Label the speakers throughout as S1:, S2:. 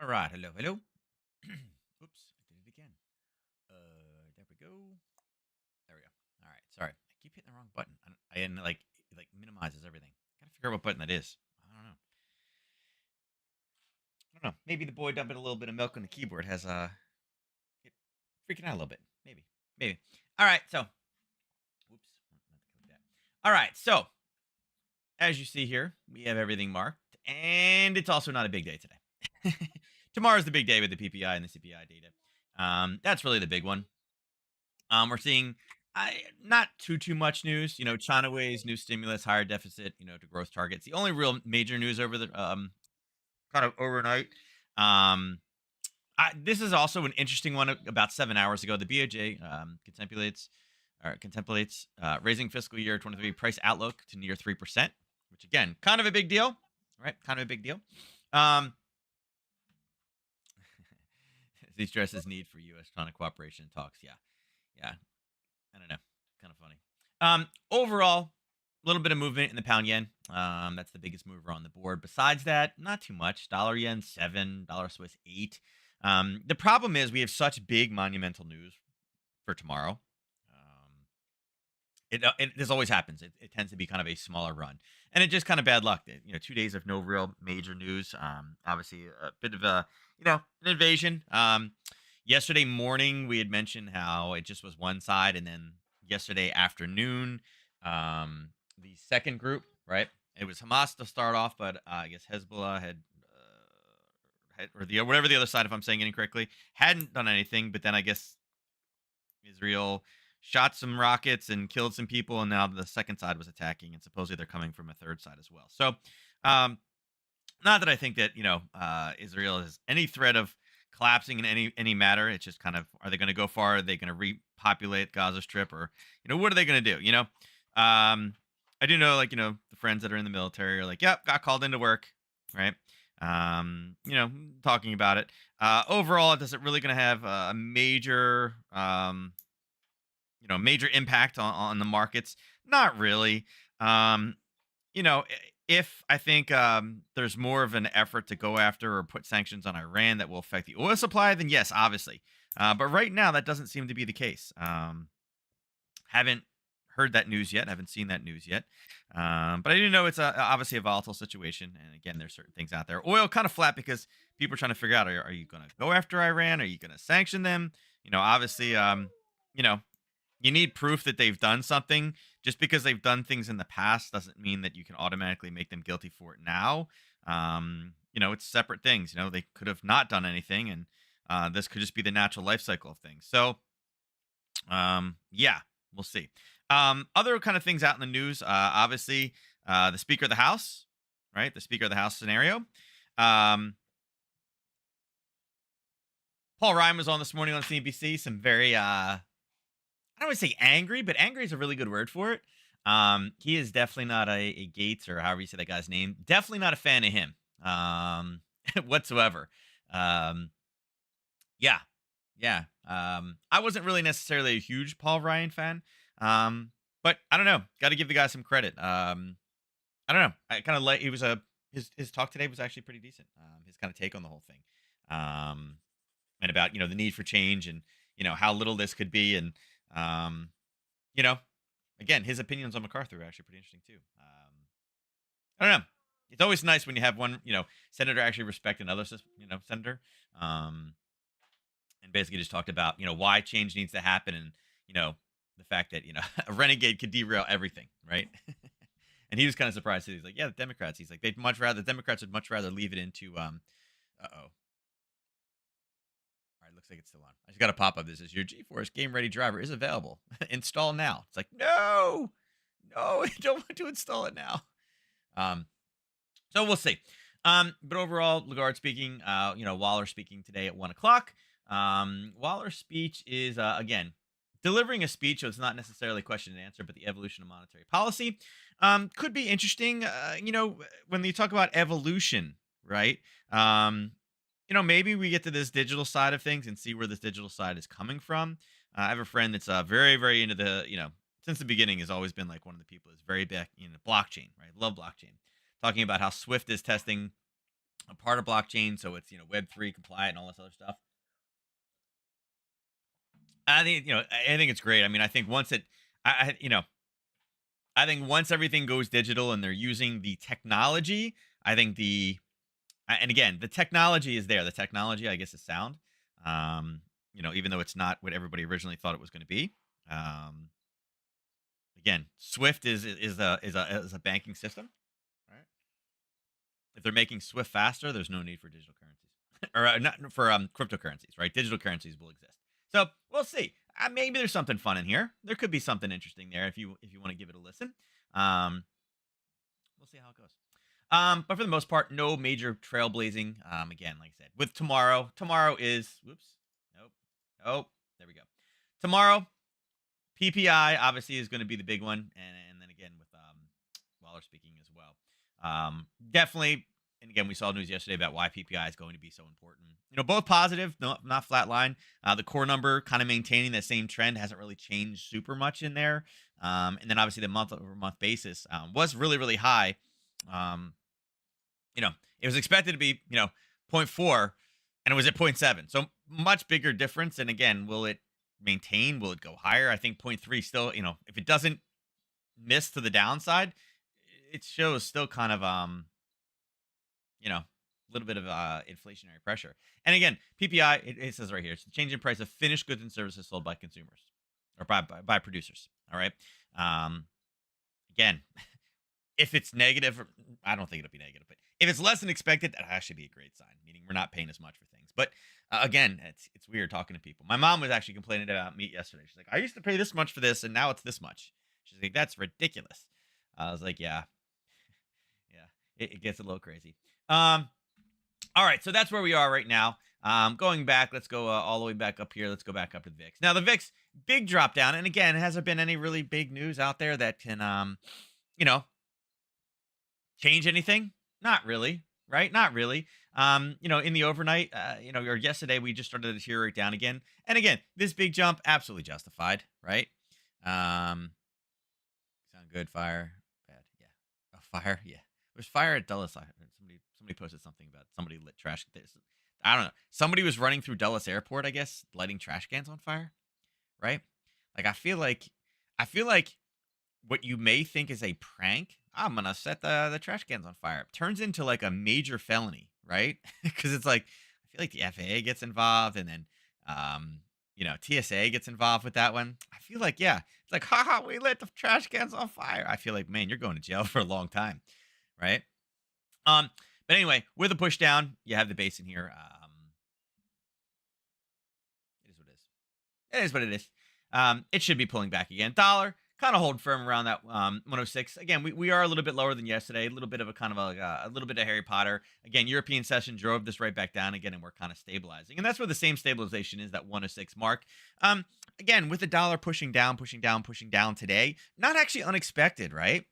S1: All right, hello, hello. Oops, I did it again. There we go. There we go. All right, sorry. I keep hitting the wrong button. And like it like minimizes everything. Gotta figure out what button that is. I don't know. I don't know. Maybe the boy dumping a little bit of milk on the keyboard has it freaking out a little bit. Maybe, maybe. All right, so whoops, not to click that. All right, so as you see here, we have everything marked, and it's also not a big day today. Tomorrow's the big day with the PPI and the CPI data. That's really the big one. We're seeing not too much news. China weighs new stimulus, higher deficit. To growth targets. The only real major news over the kind of overnight. Um, this is also an interesting one. About 7 hours ago, the BOJ contemplates raising fiscal year 23 price outlook to near 3%, which again, kind of a big deal, right? Kind of a big deal. Um, he stresses need for U.S.-China cooperation talks. Yeah, yeah. I don't know. Kind of funny. Overall, a little bit of movement in the pound yen. That's the biggest mover on the board. Besides that, not too much. Dollar yen 7, dollar Swiss 8. The problem is we have such big monumental news for tomorrow. This always happens. It tends to be kind of a smaller run, and it just kind of bad luck. 2 days of no real major news. Obviously a bit of a an invasion. Yesterday morning we had mentioned how it just was one side, and then yesterday afternoon, the second group, right? It was Hamas to start off, but I guess Hezbollah or the whatever the other side, if I'm saying it incorrectly, hadn't done anything. But then I guess Israel shot some rockets and killed some people, and now the second side was attacking, and supposedly they're coming from a third side as well. So, not that I think that Israel has any threat of collapsing in any matter. It's just kind of, are they going to go far? Are they going to repopulate Gaza Strip, or what are they going to do? I do know, the friends that are in the military are like, yep, got called into work, right? Talking about it. Overall, is it really going to have a major major impact on the markets? Not really. If I think there's more of an effort to go after or put sanctions on Iran that will affect the oil supply, then yes, obviously. But right now, that doesn't seem to be the case. Haven't heard that news yet. Haven't seen that news yet. But I do know it's obviously a volatile situation. And again, there's certain things out there. Oil kind of flat because people are trying to figure out, are you going to go after Iran? Are you going to sanction them? Obviously, you know, you need proof that they've done something. Just because they've done things in the past doesn't mean that you can automatically make them guilty for it now. It's separate things. They could have not done anything, and this could just be the natural life cycle of things. So, yeah, we'll see. Other kind of things out in the news. Obviously, the Speaker of the House, right? The Speaker of the House scenario. Um, Paul Ryan was on this morning on CNBC. Some very I don't want to say angry, but angry is a really good word for it. He is definitely not a Gates or however you say that guy's name. Definitely not a fan of him whatsoever. Um, yeah, yeah. I wasn't really necessarily a huge Paul Ryan fan, but I don't know. Got to give the guy some credit. I don't know. I kind of like he was a his talk today was actually pretty decent. His kind of take on the whole thing, um, and about the need for change and how little this could be and um, you know again, his opinions on MacArthur are actually pretty interesting too. I don't know. It's always nice when you have one, senator actually respect another, senator. Um, and basically just talked about, why change needs to happen and, you know, the fact that, a renegade could derail everything, right? And he was kind of surprised. He's like, yeah, the Democrats. He's like, the Democrats would much rather leave it into, uh-oh. All right, looks like it's still on. I just got a pop up. This is your GeForce Game Ready driver is available. Install now. It's like, no, I don't want to install it now. Um, so we'll see. But overall, Lagarde speaking, Waller speaking today at 1 o'clock. Waller's speech is again delivering a speech, so it's not necessarily question and answer, but the evolution of monetary policy. Could be interesting. When you talk about evolution, right? Maybe we get to this digital side of things and see where this digital side is coming from. I have a friend that's very, very into since the beginning has always been like one of the people that's very back in blockchain, right? Love blockchain. Talking about how Swift is testing a part of blockchain, so it's Web3 compliant and all this other stuff. I think it's great. I mean, I think once it, I think once everything goes digital and they're using the technology, I think and again, the technology is there. The technology, I guess, is sound. Even though it's not what everybody originally thought it was going to be. Um, Again, Swift is a banking system, right? If they're making Swift faster, there's no need for digital currencies or not for cryptocurrencies, right? Digital currencies will exist. So we'll see. Maybe there's something fun in here. There could be something interesting there if you want to give it a listen. Um, we'll see how it goes. But for the most part, no major trailblazing. Again, like I said, with tomorrow is whoops, nope, oh, there we go. Tomorrow, PPI obviously is going to be the big one, and then again with Waller speaking as well. Definitely, and again we saw news yesterday about why PPI is going to be so important. Both positive, not flatline. The core number kind of maintaining that same trend hasn't really changed super much in there. And then obviously the month over month basis was really really high. Um, it was expected to be, zero point 0.4 and it was at 0.7. So much bigger difference. And again, will it maintain? Will it go higher? I think 0.3 still, if it doesn't miss to the downside, it shows still kind of, a little bit of inflationary pressure. And again, PPI, it says right here, it's the change in price of finished goods and services sold by consumers or by producers. All right. Again, if it's negative, I don't think it'll be negative, but if it's less than expected, that'll actually be a great sign, meaning we're not paying as much for things. But again, it's weird talking to people. My mom was actually complaining about meat yesterday. She's like, I used to pay this much for this, and now it's this much. She's like, that's ridiculous. I was like, yeah, yeah, it gets a little crazy. All right, so that's where we are right now. Going back, let's go all the way back up here. Let's go back up to the VIX. Now, the VIX, big drop down. And again, hasn't been any really big news out there that can, change anything? Not really, right? Not really. In the overnight, or yesterday, we just started to deteriorate down again. And again, this big jump, absolutely justified, right? Um, Sound good, fire, bad, yeah. Oh, fire, yeah. There's fire at Dulles. Somebody posted something about somebody lit trash. I don't know. Somebody was running through Dulles Airport, I guess, lighting trash cans on fire, right? Like I feel like what you may think is a prank, I'm gonna set the trash cans on fire, turns into like a major felony, right? Because it's like I feel like the FAA gets involved, and then TSA gets involved with that one, I feel like, yeah, it's like, haha, we lit the trash cans on fire. I feel like, man, you're going to jail for a long time, right? Um, but anyway, with a push down, you have the base in here. It is what it is. It is what it is. It should be pulling back again. Dollar kind of hold firm around that 106. Again, we are a little bit lower than yesterday. A little bit of a kind of a little bit of Harry Potter. Again, European session drove this right back down again, and we're kind of stabilizing. And that's where the same stabilization is, that 106 mark. Again, with the dollar pushing down, pushing down, pushing down today, not actually unexpected, right?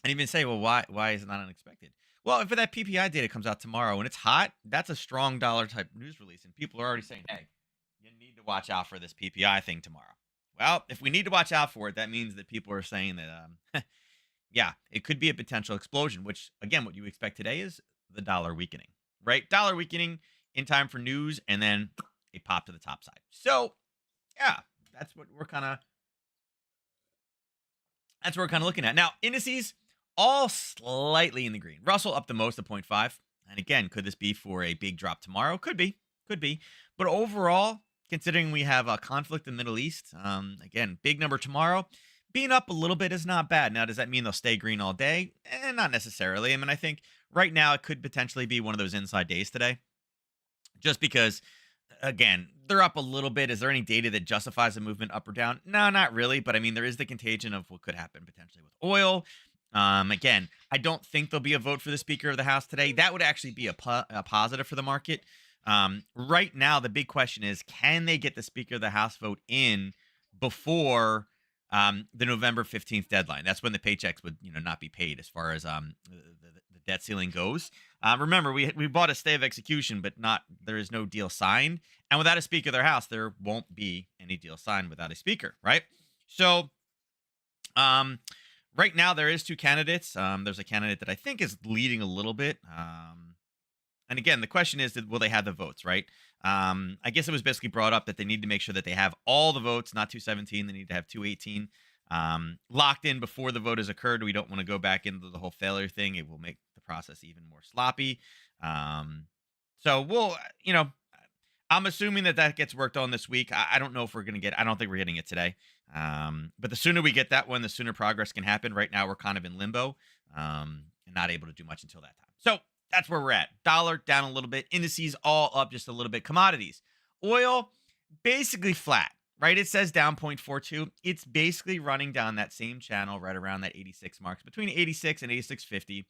S1: And even say, well, why is it not unexpected? Well, if that PPI data comes out tomorrow and it's hot, that's a strong dollar type news release, and people are already saying, hey, you need to watch out for this PPI thing tomorrow. Well, if we need to watch out for it, that means that people are saying that, yeah, it could be a potential explosion, which, again, what you expect today is the dollar weakening, right? Dollar weakening in time for news, and then a pop to the top side. So, yeah, that's what we're kind of looking at. Now, indices all slightly in the green. Russell up the most at point 0.5. And again, could this be for a big drop tomorrow? Could be. Could be. But overall, considering we have a conflict in the Middle East, again, big number tomorrow. Being up a little bit is not bad. Now, does that mean they'll stay green all day? Not necessarily. I mean, I think right now it could potentially be one of those inside days today. Just because, again, they're up a little bit. Is there any data that justifies a movement up or down? No, not really. But I mean, there is the contagion of what could happen potentially with oil. Again, I don't think there'll be a vote for the Speaker of the House today. That would actually be a positive for the market. Right now, the big question is, can they get the Speaker of the House vote in before the November 15th deadline? That's when the paychecks would, not be paid as far as the debt ceiling goes. Remember, we bought a stay of execution, but there is no deal signed. And without a Speaker of their House, there won't be any deal signed without a Speaker, right? So, right now, there is two candidates. There's a candidate that I think is leading a little bit. And again, the question is, will they have the votes, right? I guess it was basically brought up that they need to make sure that they have all the votes, not 217. They need to have 218 locked in before the vote has occurred. We don't want to go back into the whole failure thing. It will make the process even more sloppy. So we'll, I'm assuming that gets worked on this week. I don't know if we're going to I don't think we're getting it today. But the sooner we get that one, the sooner progress can happen. Right now, we're kind of in limbo and not able to do much until that time. So that's where we're at. Dollar down a little bit. Indices all up just a little bit. Commodities. Oil, basically flat, right? It says down 0.42. It's basically running down that same channel right around that 86 marks, between 86 and 86.50.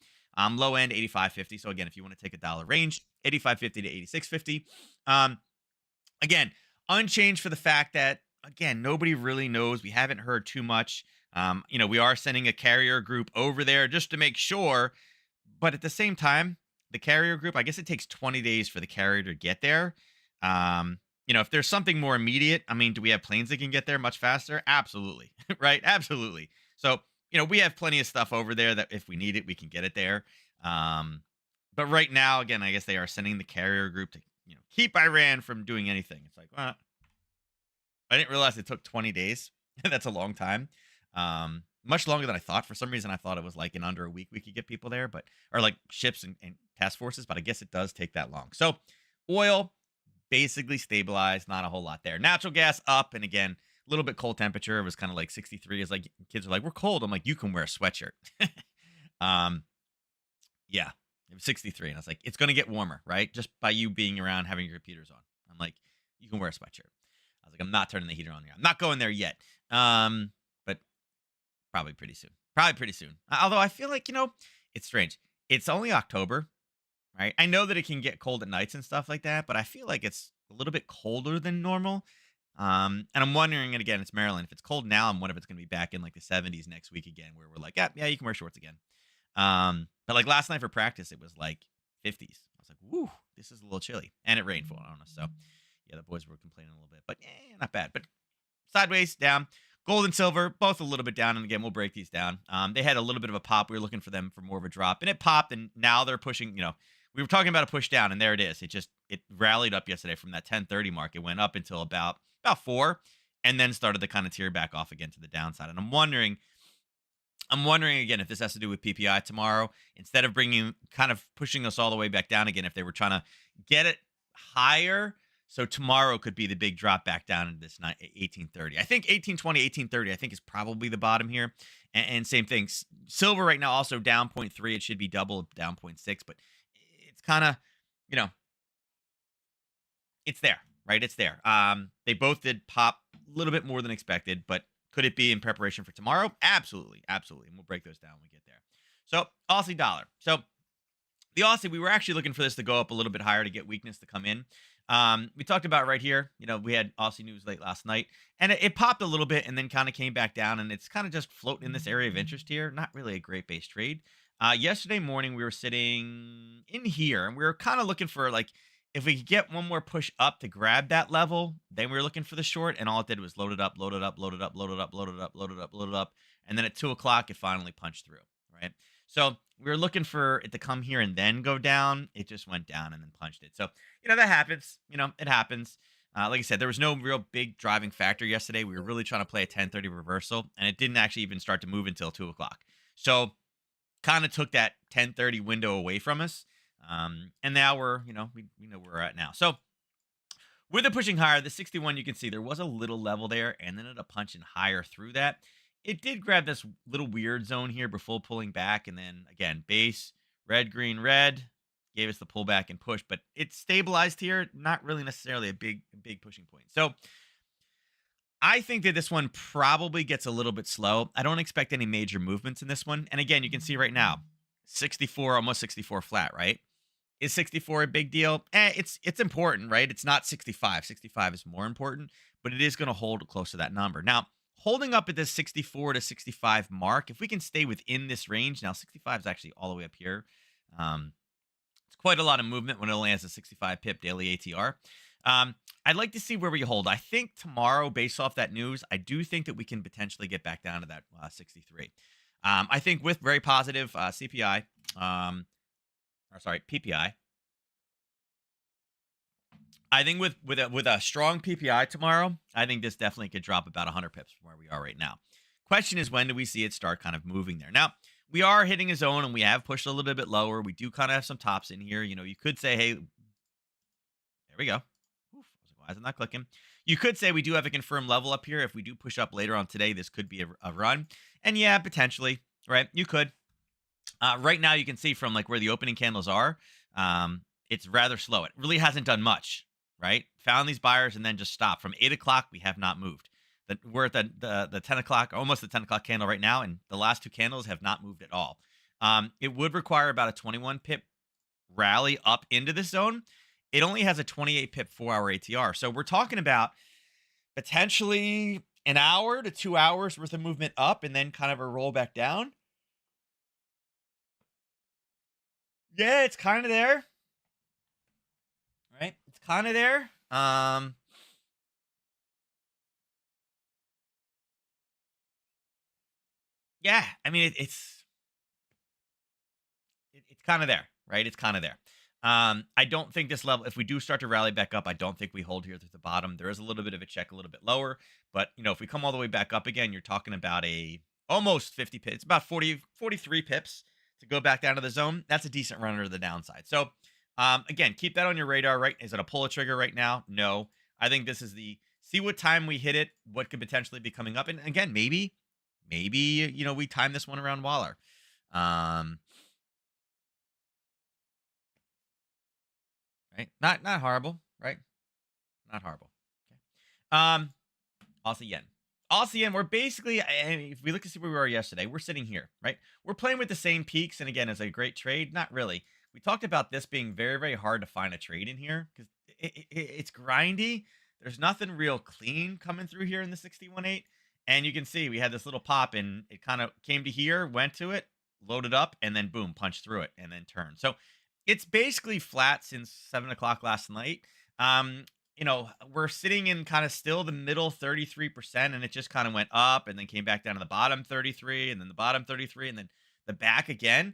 S1: Low end 85.50. So again, if you want to take a dollar range, 85.50 to 86.50. Again, unchanged for the fact that, again, nobody really knows. We haven't heard too much. We are sending a carrier group over there just to make sure. But at the same time, the carrier group, I guess it takes 20 days for the carrier to get there. If there's something more immediate, I mean, do we have planes that can get there much faster? Absolutely. Right? Absolutely. So, we have plenty of stuff over there that if we need it, we can get it there. But right now, again, I guess they are sending the carrier group to, keep Iran from doing anything. It's like, well, I didn't realize it took 20 days. That's a long time. Much longer than I thought. For some reason, I thought it was like in under a week we could get people there, or like ships and task forces, but I guess it does take that long. So oil basically stabilized, not a whole lot there. Natural gas up, and again, a little bit cold temperature. It was kind of like 63. It's like kids are like, we're cold. I'm like, you can wear a sweatshirt. Yeah, it was 63. And I was like, it's going to get warmer, right? Just by you being around, having your computers on. I'm like, you can wear a sweatshirt. I was like, I'm not turning the heater on here. I'm not going there yet. But probably pretty soon. Although I feel like, it's strange. It's only October, right? I know that it can get cold at nights and stuff like that, but I feel like it's a little bit colder than normal. And I'm wondering, and again, it's Maryland. If it's cold now, I'm wondering if it's going to be back in like the 70s next week again, where we're like, yeah, you can wear shorts again. But like last night for practice, it was like 50s. I was like, woo, this is a little chilly. And it rained for on us. So yeah, the boys were complaining a little bit, but not bad. But sideways, down. Gold and silver, both a little bit down. And again, we'll break these down. They had a little bit of a pop. We were looking for them for more of a drop, and it popped. And now they're pushing, we were talking about a push down, and there it is. It rallied up yesterday from that 1030 mark. It went up until about 4, and then started to kind of tear back off again to the downside. And I'm wondering again if this has to do with PPI tomorrow, instead of pushing us all the way back down again, if they were trying to get it higher So tomorrow could be the big drop back down into this 1830. I think 1820, 1830, I think is probably the bottom here. And same thing. Silver right now also down 0.3. It should be double down 0.6, but it's kind of, you know, it's there, right? It's there. They both did pop a little bit more than expected, but could it be in preparation for tomorrow? Absolutely, absolutely. And we'll break those down when we get there. So Aussie dollar. So the Aussie, we were actually looking for this to go up a little bit higher to get weakness to come in. We talked about right here, we had Aussie news late last night, and it popped a little bit and then kind of came back down, and it's kind of just floating in this area of interest here. Not really a great base trade. Yesterday morning, we were sitting in here, and we were kind of looking for like if we could get one more push up to grab that level, then we were looking for the short, and all it did was load it up, load it up, load it up, load it up, load it up, load it up, load it up, and then at 2 o'clock, it finally punched through, right? So we were looking for it to come here and then go down. It just went down and then punched it. So, that happens. It happens. Like I said, there was no real big driving factor yesterday. We were really trying to play a 10:30 reversal, and it didn't actually even start to move until 2 o'clock. So, kind of took that 10:30 window away from us. And now we know where we're at now. So, with it pushing higher, the 61, you can see there was a little level there, and then it punching higher through that. It did grab this little weird zone here before pulling back, and then again, base, red, green, red, gave us the pullback and push, but it stabilized here. Not really necessarily a big pushing point. So I think that this one probably gets a little bit slow. I don't expect any major movements in this one. And again, you can see right now, 64, almost 64 flat, right? Is 64 a big deal? It's important, right? It's not 65. 65 is more important, but it is going to hold close to that number. Now, holding up at this 64 to 65 mark, if we can stay within this range, now 65 is actually all the way up here. It's quite a lot of movement when it only has a 65 pip daily ATR. I'd like to see where we hold. I think tomorrow, based off that news, I do think that we can potentially get back down to that 63. I think with very positive CPI, PPI. I think with a strong PPI tomorrow, I think this definitely could drop about 100 pips from where we are right now. Question is, when do we see it start kind of moving there? Now, we are hitting a zone, and we have pushed a little bit lower. We do kind of have some tops in here. You could say, hey, there we go. Oof, why is it not clicking? You could say we do have a confirmed level up here. If we do push up later on today, this could be a run. And yeah, potentially, right? You could. Right now, you can see from like where the opening candles are, it's rather slow. It really hasn't done much, right? Found these buyers and then just stopped. From 8 o'clock, we have not moved. We're at the 10 o'clock, almost the 10 o'clock candle right now, and the last two candles have not moved at all. It would require about a 21 pip rally up into this zone. It only has a 28 pip 4-hour ATR. So we're talking about potentially an hour to 2 hours worth of movement up and then kind of a roll back down. Yeah, it's kind of there. Right? It's kind of there. Yeah, I mean it's kind of there, right? It's kind of there. I don't think this level, if we do start to rally back up, I don't think we hold here through the bottom. There is a little bit of a check a little bit lower, but if we come all the way back up again, you're talking about a almost 50 pips. It's about 43 pips to go back down to the zone. That's a decent runner to the downside. So again, keep that on your radar, right? Is it a pull a trigger right now? No. I think this is see what time we hit it, what could potentially be coming up. And again, maybe, we time this one around Waller. Right? Not horrible, right? Not horrible. Okay. Aussie yen. Aussie yen, we're basically, if we look to see where we were yesterday, we're sitting here, right? We're playing with the same peaks, and again, as a great trade, not really. We talked about this being very, very hard to find a trade in here because it's grindy. There's nothing real clean coming through here in the 61.8. And you can see we had this little pop, and it kind of came to here, went to it, loaded up, and then boom, punched through it, and then turned. So it's basically flat since 7 o'clock last night. We're sitting in kind of still the middle 33%, and it just kind of went up and then came back down to the bottom 33, and then the bottom 33, and then the back again.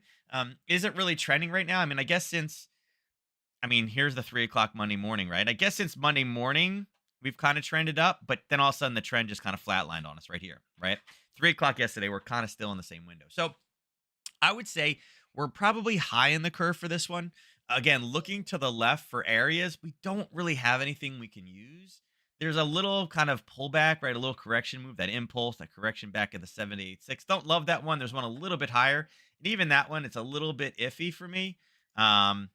S1: Isn't really trending right now. I mean, I guess here's the 3 o'clock Monday morning, right? I guess since Monday morning, we've kind of trended up, but then all of a sudden the trend just kind of flatlined on us right here, right? 3 o'clock yesterday, we're kind of still in the same window. So I would say we're probably high in the curve for this one. again, looking to the left for areas, we don't really have anything we can use. There's a little kind of pullback, right? A little correction move, that impulse, that correction back at the 786. Don't love that one. There's one a little bit higher. And even that one, it's a little bit iffy for me. I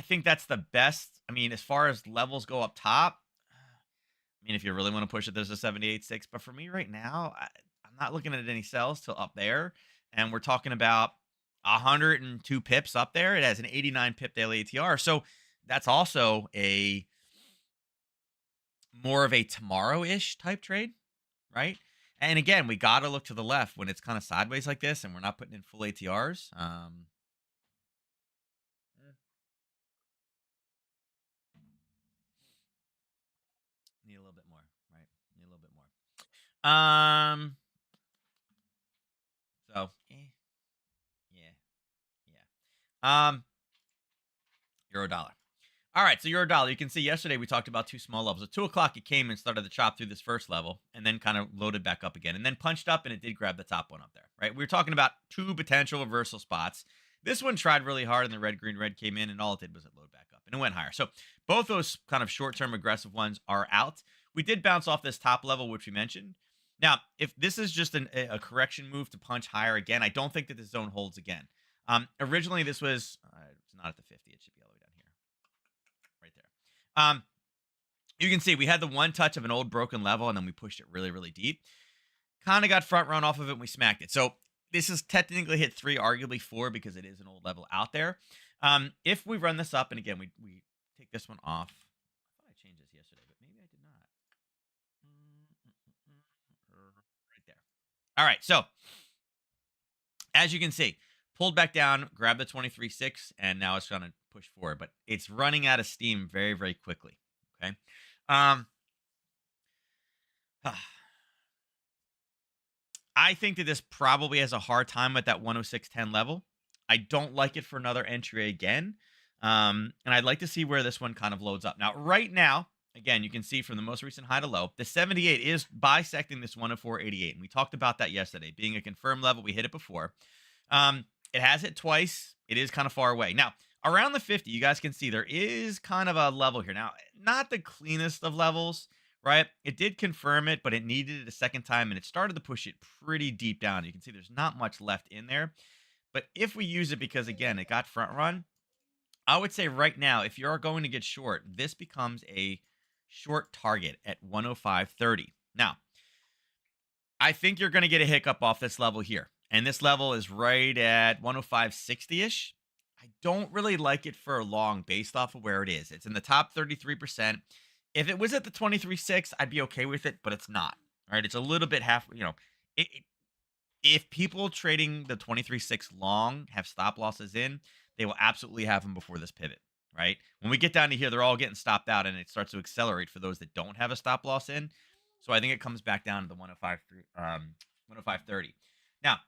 S1: think that's the best. I mean, as far as levels go up top, I mean, if you really want to push it, there's a 78.6. But for me right now, I'm not looking at any sells till up there. And we're talking about 102 pips up there. It has an 89 pip daily ATR. So that's also a more of a tomorrow-ish type trade, right? And again, we got to look to the left when it's kind of sideways like this and we're not putting in full ATRs. Eh, need a little bit more, right? Need a little bit more. So, yeah, yeah. Euro dollar. All right, so euro dollar. You can see yesterday we talked about two small levels. At 2 o'clock, it came and started to chop through this first level, and then kind of loaded back up again, and then punched up, and it did grab the top one up there. Right, we were talking about two potential reversal spots. This one tried really hard, and the red, green, red came in, and all it did was it load back up, and it went higher. So both those kind of short-term aggressive ones are out. We did bounce off this top level, which we mentioned. Now, if this is just a correction move to punch higher again, I don't think that this zone holds again. Originally, this was it's not at the 50. It should be all the way down here, right there. You can see we had the one touch of an old broken level, and then we pushed it really, really deep. Kind of got front run off of it, and we smacked it. So this is technically hit 3, arguably 4, because it is an old level out there. If we run this up, and again, we take this one off. I thought I changed this yesterday, but maybe I did not. Right there. All right, so as you can see, pulled back down, grabbed the 23.6, and now it's going to push forward. But it's running out of steam very, very quickly. Okay. Um, I think that this probably has a hard time at that 106.10 level. I don't like it for another entry again. And I'd like to see where this one kind of loads up. Now, right now, again, you can see from the most recent high to low, the 78 is bisecting this 104.88. And we talked about that yesterday, being a confirmed level. We hit it before. It has hit twice. It is kind of far away. Now, around the 50, you guys can see there is kind of a level here. Now, not the cleanest of levels, right? It did confirm it, but it needed it a second time, and it started to push it pretty deep down. You can see there's not much left in there. But if we use it because, again, it got front run, I would say right now, if you are going to get short, this becomes a short target at 105.30. Now, I think you're going to get a hiccup off this level here. And this level is right at 105.60 ish. I don't really like it for long based off of where it is. It's in the top 33%. If it was at the 23.6, I'd be okay with it, but it's not. All right. It's a little bit half, if people trading the 23.6 long have stop losses in, they will absolutely have them before this pivot. Right. When we get down to here, they're all getting stopped out and it starts to accelerate for those that don't have a stop loss in. So I think it comes back down to the 105.30. Now,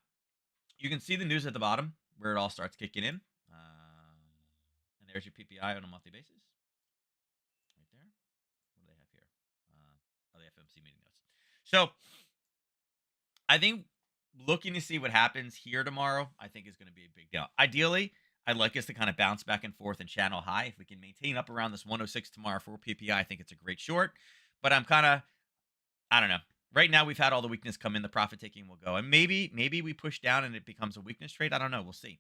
S1: you can see the news at the bottom where it all starts kicking in. And there's your PPI on a monthly basis. Right there. What do they have here? The FMC meeting notes. So I think looking to see what happens here tomorrow, I think is going to be a big deal. Ideally, I'd like us to kind of bounce back and forth and channel high. If we can maintain up around this 106 tomorrow for PPI, I think it's a great short. But I'm kind of, I don't know. Right now, we've had all the weakness come in. The profit taking will go, and maybe we push down and it becomes a weakness trade. I don't know. We'll see.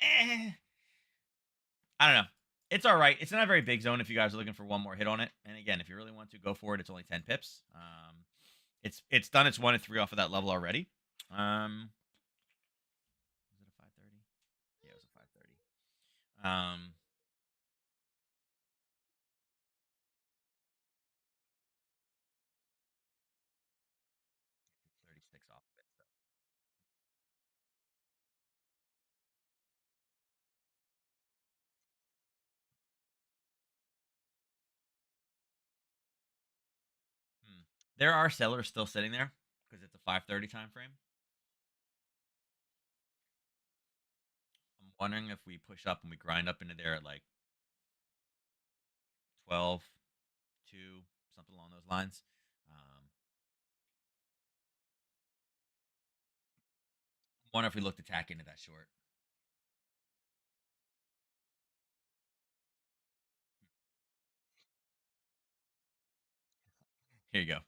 S1: Eh, I don't know. It's all right. It's not a very big zone if you guys are looking for one more hit on it. And again, if you really want to go for it, it's only 10 pips. It's done its 1 and 3 off of that level already. Was it a 530? Yeah, it was a 530. 36 off of it. So. Hmm. There are sellers still sitting there because it's a 530 time frame. I'm wondering if we push up and we grind up into there at like 12, 2, something along those lines. Um, Wonder if we looked attack into that short. Here you go.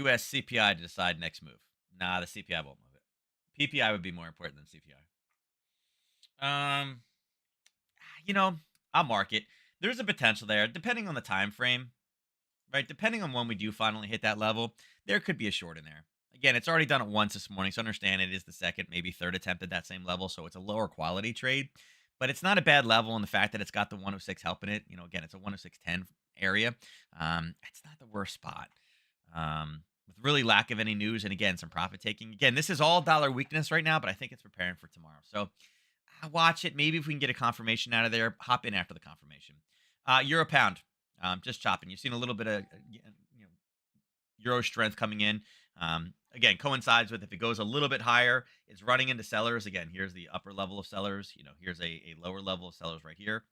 S1: US CPI to decide next move. Nah, the CPI won't move it. PPI would be more important than CPI. You know, I'll mark it. There's a potential there, depending on the time frame, right? Depending on when we do finally hit that level, there could be a short in there. Again, it's already done it once this morning, so understand it is the second, maybe third attempt at that same level, so it's a lower quality trade, but it's not a bad level in the fact that it's got the 106 helping it. Again, it's a 106.10 area. It's not the worst spot. With really lack of any news and again some profit taking. Again, this is all dollar weakness right now, but I think it's preparing for tomorrow. So watch it. Maybe if we can get a confirmation out of there, hop in after the confirmation. Euro pound, just chopping. You've seen a little bit of euro strength coming in. Again, coincides with if it goes a little bit higher, it's running into sellers. Again, here's the upper level of sellers. Here's a lower level of sellers right here.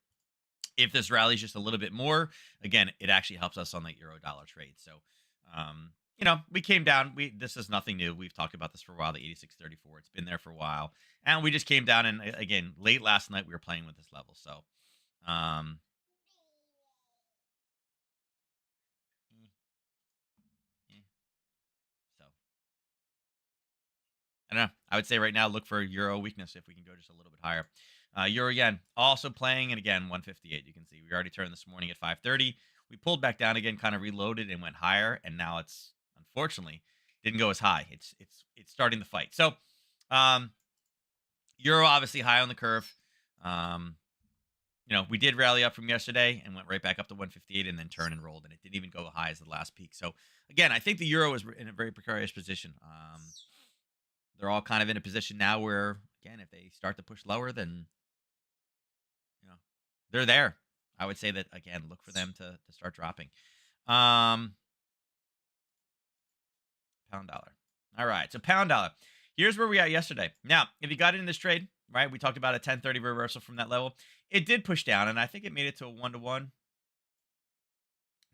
S1: If this rallies just a little bit more, again, it actually helps us on the euro dollar trade. So, we came down. This is nothing new. We've talked about this for a while. The 86.34. It's been there for a while, and we just came down. And again, late last night we were playing with this level. So, um, eh, eh, so I don't know. I would say right now, look for euro weakness if we can go just a little bit higher. Euro yen also playing, and again 158. You can see we already turned this morning at 5:30. We pulled back down again, kind of reloaded and went higher, and now it's unfortunately didn't go as high. It's starting the fight. So um, euro obviously high on the curve. Um, we did rally up from yesterday and went right back up to 158 and then turned and rolled, and it didn't even go high as the last peak. So again, I think the euro is in a very precarious position. They're all kind of in a position now where, again, if they start to push lower, then you know they're there. I would say that again, look for them to start dropping. Um, Pound dollar. All right, so pound dollar. Here's where we at yesterday. Now, if you got in this trade, right? We talked about a 1030 reversal from that level. It did push down, and I think it made it to a 1-to-1.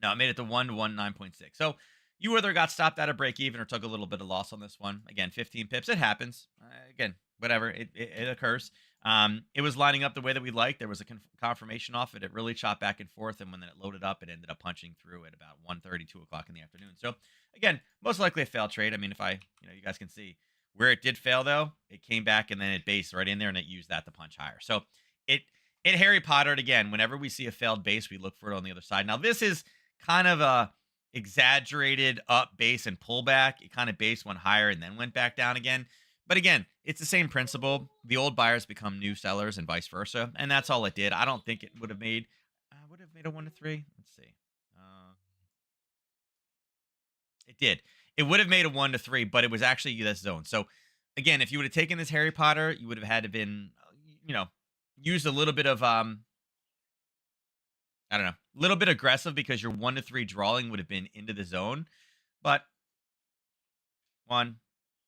S1: No, it made it to 1-to-1 9.6. So you either got stopped at a break even or took a little bit of loss on this one. Again, 15 pips. It happens. Again, whatever. It occurs. It was lining up the way that we liked. There was a confirmation off it. It really chopped back and forth, and when it loaded up, it ended up punching through at about 1:30, 2 o'clock in the afternoon. So again, most likely a failed trade. I mean, if you guys can see where it did fail though, it came back and then it based right in there and it used that to punch higher. So it it Harry Pottered again. Whenever we see a failed base, we look for it on the other side. Now this is kind of a exaggerated up base and pullback. It kind of base went higher and then went back down again. But again, it's the same principle. The old buyers become new sellers and vice versa, and that's all it did. I don't think it would have made a 1-to-3. Let's see. It did. It would have made a 1-to-3, but it was actually this zone. So again, if you would have taken this Harry Potter, you would have had to been, used a little bit of I don't know, a little bit aggressive because your 1-to-3 drawing would have been into the zone. But one,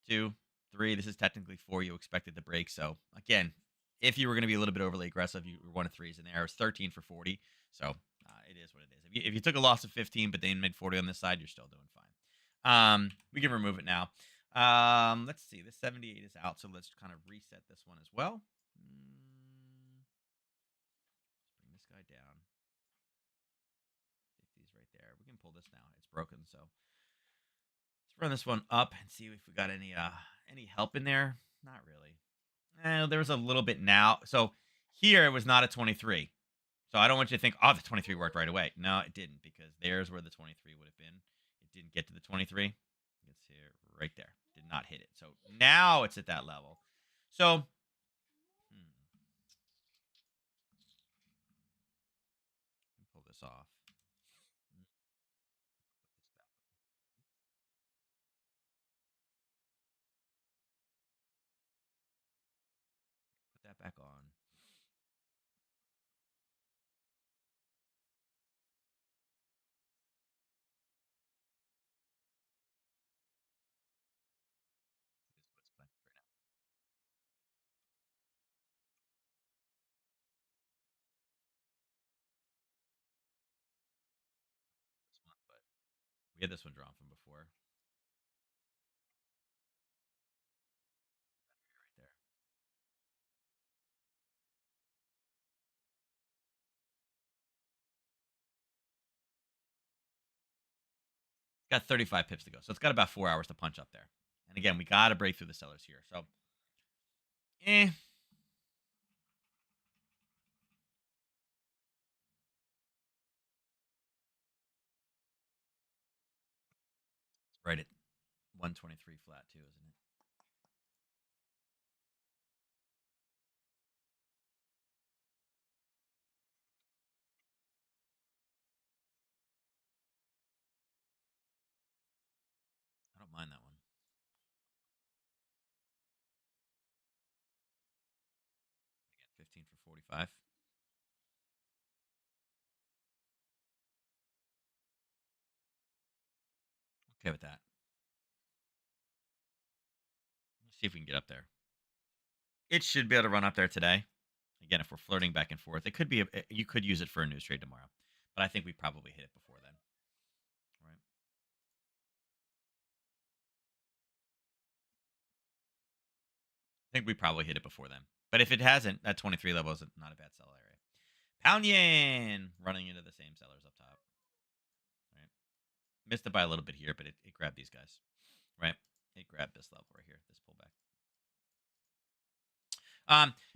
S1: two, three. This is technically four. You expected the break. So again, if you were going to be a little bit overly aggressive, you were 1-to-3s in there. It was 13 for 40. So it is what it is. If you took a loss of 15, but then made 40 on this side, you're still doing fine. We can remove it now. Let's see. This 78 is out. So let's kind of reset this one as well. Let's bring this guy down. 50's right there. We can pull this now. It's broken. So let's run this one up and see if we got any help in there. Not really. There was a little bit now. So here it was not a 23. So I don't want you to think, oh, the 23 worked right away. No, it didn't, because there's where the 23 would have been. It didn't get to the 23. It's here, right there. Did not hit it. So now it's at that level. So pull this off. Put that back on. This is what it's playing right now. This one, but we had this one drawn from before. Got 35 pips to go. So it's got about 4 hours to punch up there. And again, we got to break through the sellers here. So, eh. Right at 123 flat, too, isn't it? I don't mind that one. 15 for 45. Okay with that. Let's see if we can get up there. It should be able to run up there today. Again, if we're flirting back and forth, it could be you could use it for a news trade tomorrow, but I think we probably hit it before then. Right? I think we probably hit it before then. But if it hasn't, that 23 level is not a bad sell area. Pound yen running into the same sellers up top. Right? Missed it by a little bit here, but it grabbed these guys. Right? It grabbed this level right here, this pullback.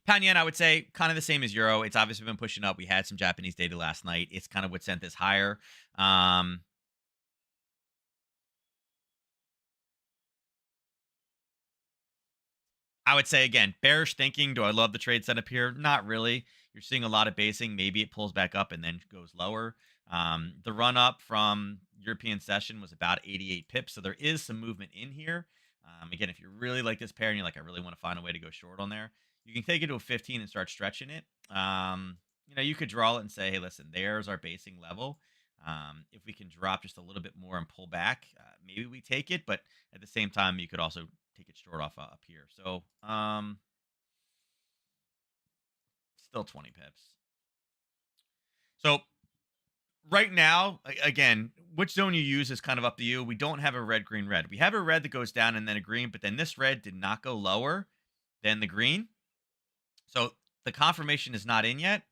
S1: Pound yen, I would say, kind of the same as euro. It's obviously been pushing up. We had some Japanese data last night. It's kind of what sent this higher. I would say again, bearish thinking. Do I love the trade setup here? Not really. You're seeing a lot of basing. Maybe it pulls back up and then goes lower. The run up from European session was about 88 pips, so there is some movement in here. Again, if you really like this pair and you're like, I really want to find a way to go short on there, you can take it to a 15 and start stretching it. You could draw it and say, hey, listen, there's our basing level. If we can drop just a little bit more and pull back, maybe we take it. But at the same time, you could also take it short off up here. So still 20 pips. So right now, again, which zone you use is kind of up to you. We don't have a red, green, red. We have a red that goes down and then a green, but then this red did not go lower than the green. So the confirmation is not in yet.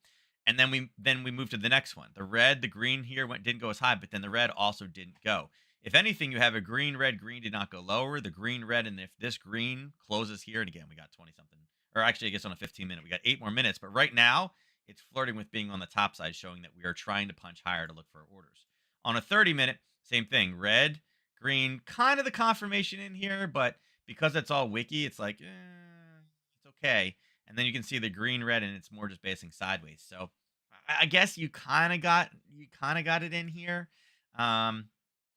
S1: And then we move to the next one. The red, the green here didn't go as high, but then the red also didn't go. If anything, you have a green, red, green did not go lower. The green, red, and if this green closes here, and again, we got 20 something, or actually, I guess on a 15-minute, we got 8 more minutes. But right now, it's flirting with being on the top side, showing that we are trying to punch higher to look for orders. On a 30-minute, same thing. Red, green, kind of the confirmation in here, but because it's all wiki, it's like, it's okay. And then you can see the green, red, and it's more just basing sideways. So I guess you kind of got it in here. Um,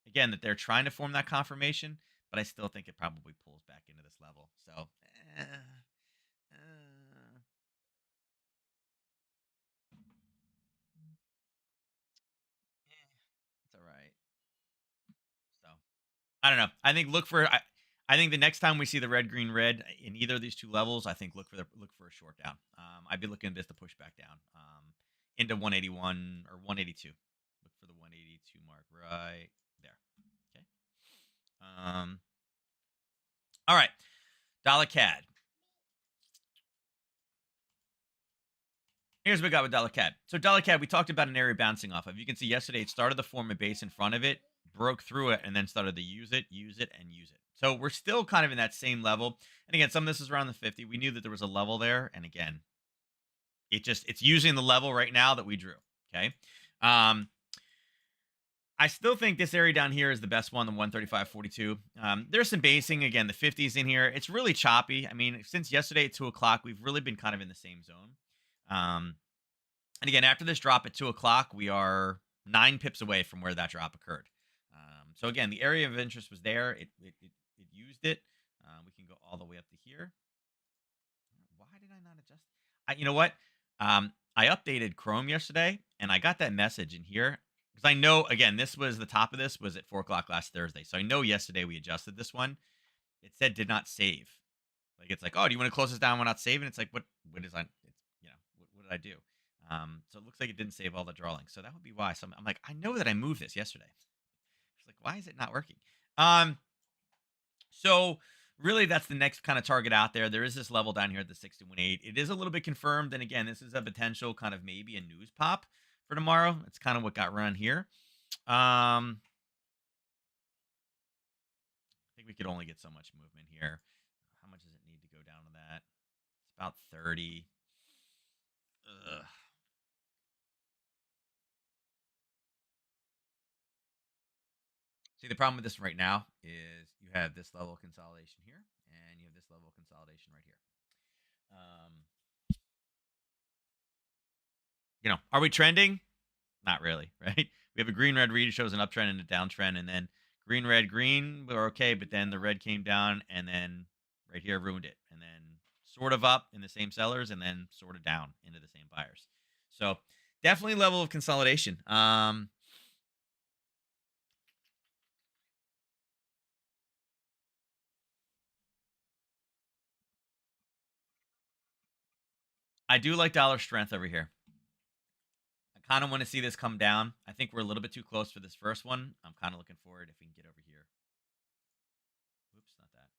S1: Again, that they're trying to form that confirmation, but I still think it probably pulls back into this level. So, eh, it's all right. So I don't know. I think I think the next time we see the red, green, red in either of these two levels, I think look for a short down. I'd be looking at this to push back down into 181 or 182. Look for the 182 mark right there. Okay. Um. All right. Dollar CAD. Here's what we got with Dollar CAD. So Dollar CAD, we talked about an area bouncing off of. You can see yesterday it started to form a base in front of it, broke through it, and then started to use it, and use it. So we're still kind of in that same level. And again, some of this is around the 50. We knew that there was a level there. And again, it's using the level right now that we drew. Okay. Um, I still think this area down here is the best one, the 135.42. There's some basing. Again, the 50s in here. It's really choppy. I mean, since yesterday at 2 o'clock, we've really been kind of in the same zone. And again, after this drop at 2 o'clock, we are 9 pips away from where that drop occurred. So again, the area of interest was there. It used it. We can go all the way up to here. Why did I not adjust? You know what? I updated Chrome yesterday, and I got that message in here because I know again this was the top of this was at 4 o'clock last Thursday. So I know yesterday we adjusted this one. It said did not save. Like it's like, oh, do you want to close this down? We're not saving. It's like what is on? It's what did I do? So it looks like it didn't save all the drawings. So that would be why. So I'm like, I know that I moved this yesterday. It's like, why is it not working? So really that's the next kind of target out there. There is this level down here at the 61.8. It is a little bit confirmed. And again, this is a potential kind of maybe a news pop for tomorrow. It's kind of what got run here. we could only get so much movement here. How much does it need to go down to that? It's about 30. Ugh. See, the problem with this right now is you have this level of consolidation here, and you have this level of consolidation right here. Um, are we trending? Not really, right? We have a green red read shows an uptrend and a downtrend, and then green red green we're okay, but then the red came down, and then right here ruined it, and then sort of up in the same sellers, and then sort of down into the same buyers. So definitely level of consolidation. I do like dollar strength over here. I kind of want to see this come down. I think we're a little bit too close for this first one. I'm kind of looking forward if we can get over here. Oops, not that.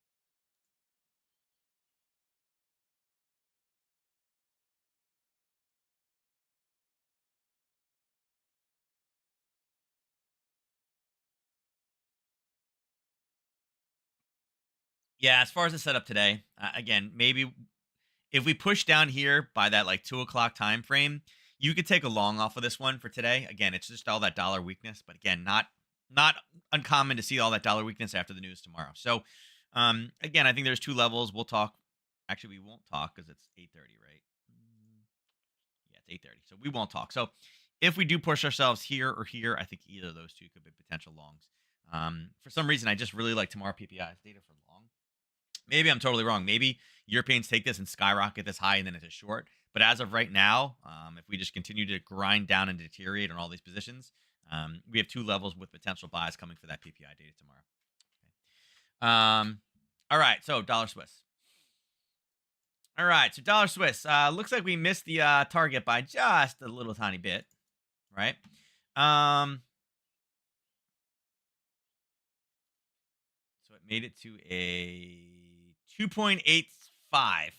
S1: Yeah, as far as the setup today, again, maybe if we push down here by that like 2 o'clock time frame, you could take a long off of this one for today. Again, it's just all that dollar weakness, but again, not uncommon to see all that dollar weakness after the news tomorrow. So, again, I think there's two levels. We'll talk. Actually, we won't talk because it's 8:30, right? Yeah, it's 8:30, so we won't talk. So, if we do push ourselves here or here, I think either of those two could be potential longs. For some reason, I just really like tomorrow PPI's data for long. Maybe I'm totally wrong. Maybe Europeans take this and skyrocket this high and then it's a short. But as of right now, if we just continue to grind down and deteriorate on all these positions, we have two levels with potential buys coming for that PPI data tomorrow. All right, so dollar Swiss. All right, so dollar Swiss. Looks like we missed the target by just a little tiny bit, right? So it made it to a 2.85.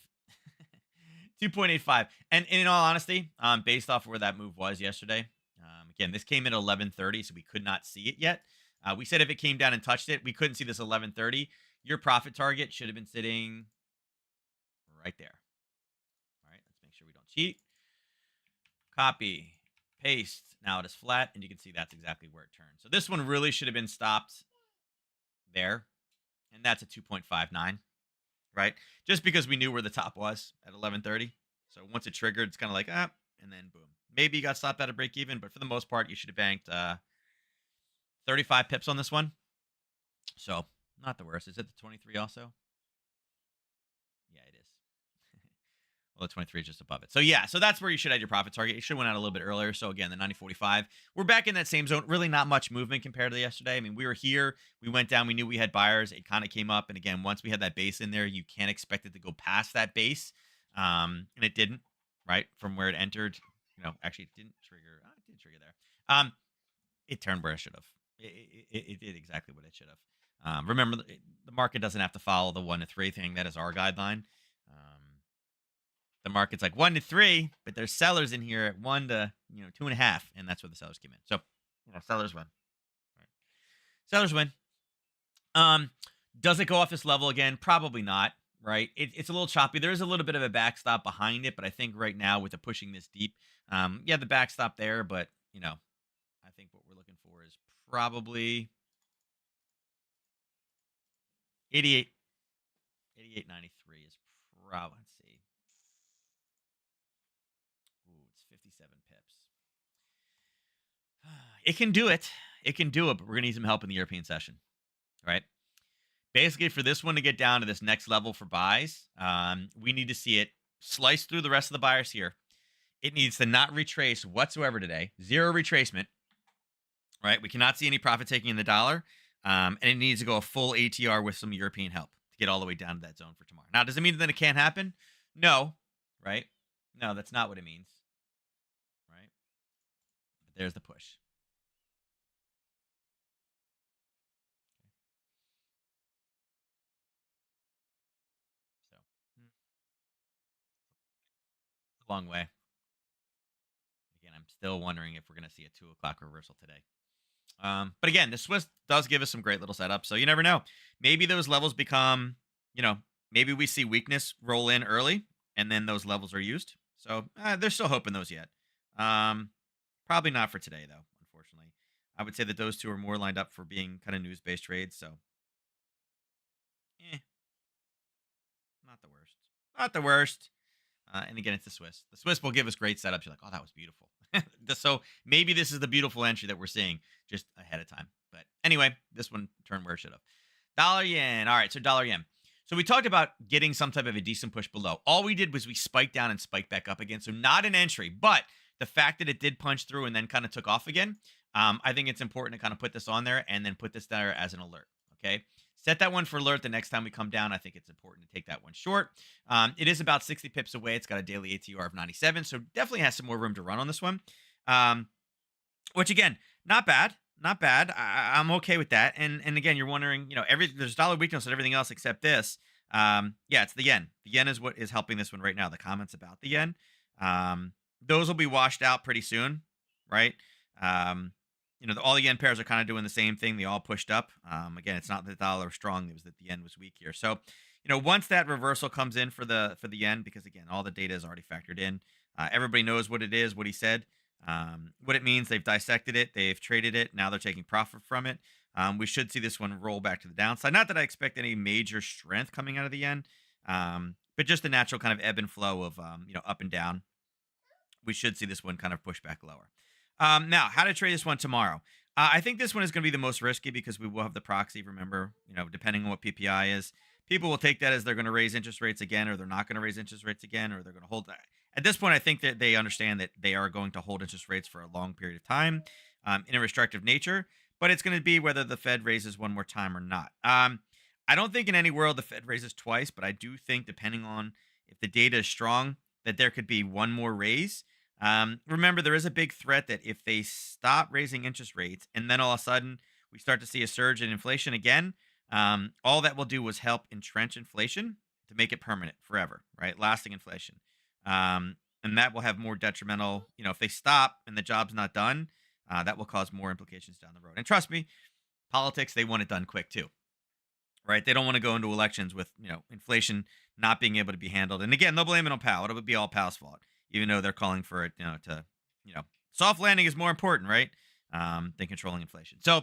S1: 2.85. And in all honesty, based off of where that move was yesterday, again, this came in at 11:30, so we could not see it yet. We said if it came down and touched it, we couldn't see this 11:30. Your profit target should have been sitting right there. All right, let's make sure we don't cheat. Copy, paste. Now it is flat, and you can see that's exactly where it turned. So this one really should have been stopped there, and that's a 2.59, right? Just because we knew where the top was at 11:30. So once it triggered, it's kind of like, and then boom. Maybe you got stopped at a break even, but for the most part, you should have banked 35 pips on this one. So not the worst. Is it the 23 also? Yeah, it is. Well, the 23 is just above it. So yeah, so that's where you should have your profit target. You should have went out a little bit earlier. So again, the 90.45. We're back in that same zone. Really not much movement compared to yesterday. I mean, we were here. We went down. We knew we had buyers. It kind of came up. And again, once we had that base in there, you can't expect it to go past that base. And it didn't, right? From where it entered. Actually, it didn't trigger. It did trigger there. It turned where it should have. It did exactly what it should have. Remember, the market doesn't have to follow the 1 to 3 thing. That is our guideline. The market's like 1 to 3, but there's sellers in here at 1 to 2.5, and that's where the sellers came in. So sellers win. Right. Sellers win. Does it go off this level again? Probably not. Right. It's a little choppy. There is a little bit of a backstop behind it, but I think right now with the pushing this deep, the backstop there, but I think what we're looking for is probably 88. 88.93 is probably. Let's see. Ooh, it's 57 pips. It can do it. It can do it, but we're going to need some help in the European session, right? Basically, for this one to get down to this next level for buys, we need to see it slice through the rest of the buyers here. It needs to not retrace whatsoever today. Zero retracement, right? We cannot see any profit taking in the dollar. And it needs to go a full ATR with some European help to get all the way down to that zone for tomorrow. Now, does it mean that it can't happen? No, right? No, that's not what it means, right? But there's the push. So, it's a long way. Again, I'm still wondering if we're going to see a 2 o'clock reversal today. But again, the Swiss does give us some great little setups, so you never know. Maybe those levels become, you know, maybe we see weakness roll in early, and then those levels are used. So there's still hope in those yet. Um, Probably not for today, though. Unfortunately, I would say that those two are more lined up for being kind of news-based trades. So, eh, not the worst. Not the worst. And again, it's the Swiss. The Swiss will give us great setups. You're like, oh, that was beautiful. So maybe this is the beautiful entry that we're seeing just ahead of time. But anyway, this one turned where it should have. Dollar yen. All right, so dollar yen. So we talked about getting some type of a decent push below. All we did was we spiked down and spiked back up again. So not an entry, but the fact that it did punch through and then kind of took off again, I think it's important to kind of put this on there and then put this there as an alert. Okay. Set that one for alert the next time we come down. I think it's important to take that one short. It is about 60 pips away. It's got a daily ATR of 97, so definitely has some more room to run on this one. Um, which again, not bad, not bad. I'm okay with that. And again, you're wondering, there's dollar weakness and everything else except this. Yeah, it's the yen. The yen is what is helping this one right now. The comments about the yen, those will be washed out pretty soon, right? Um, all the yen pairs are kind of doing the same thing. They all pushed up. Again, it's not that the dollar was strong; it was that the yen was weak here. So, once that reversal comes in for the yen, because again, all the data is already factored in. Everybody knows what it is, what he said, what it means. They've dissected it, they've traded it. Now they're taking profit from it. We should see this one roll back to the downside. Not that I expect any major strength coming out of the yen, but just the natural kind of ebb and flow of up and down. We should see this one kind of push back lower. Now, how to trade this one tomorrow? I think this one is going to be the most risky because we will have the proxy. Remember, depending on what PPI is, people will take that as they're going to raise interest rates again, or they're not going to raise interest rates again, or they're going to hold. At this point, I think that they understand that they are going to hold interest rates for a long period of time in a restrictive nature, but it's going to be whether the Fed raises one more time or not. I don't think in any world the Fed raises twice, but I do think, depending on if the data is strong, that there could be one more raise. Remember, there is a big threat that if they stop raising interest rates and then all of a sudden we start to see a surge in inflation again, all that will do was help entrench inflation to make it permanent forever, right? Lasting inflation. And that will have more detrimental, if they stop and the job's not done, that will cause more implications down the road. And trust me, politics, they want it done quick too, right? They don't want to go into elections with, inflation not being able to be handled. And again, they'll blame it on Powell. It'll be all Powell's fault, even though they're calling for it, soft landing is more important, right? Than controlling inflation. So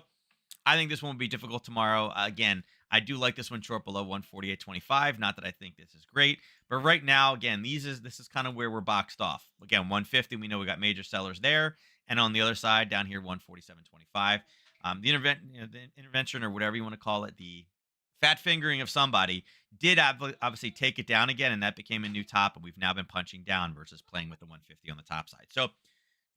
S1: I think this one will be difficult tomorrow. Again, I do like this one short below 148.25. Not that I think this is great, but right now, again, this is kind of where we're boxed off. Again, 150, we know we got major sellers there, and on the other side, down here, 147.25. The intervention or whatever you want to call it, the fat fingering of somebody did obviously take it down again, and that became a new top, and we've now been punching down versus playing with the 150 on the top side. So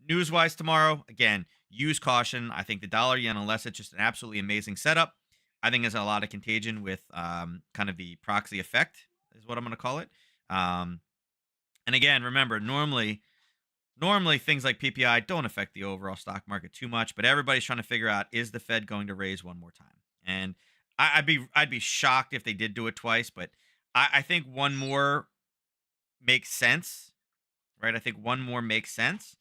S1: news wise tomorrow, again, use caution. I think the dollar yen, unless it's just an absolutely amazing setup, I think there's a lot of contagion with kind of the proxy effect is what I'm going to call it. And again, remember, normally things like PPI don't affect the overall stock market too much, but everybody's trying to figure out, is the Fed going to raise one more time? And I'd be shocked if they did do it twice, but I think one more makes sense, right? I think one more makes sense.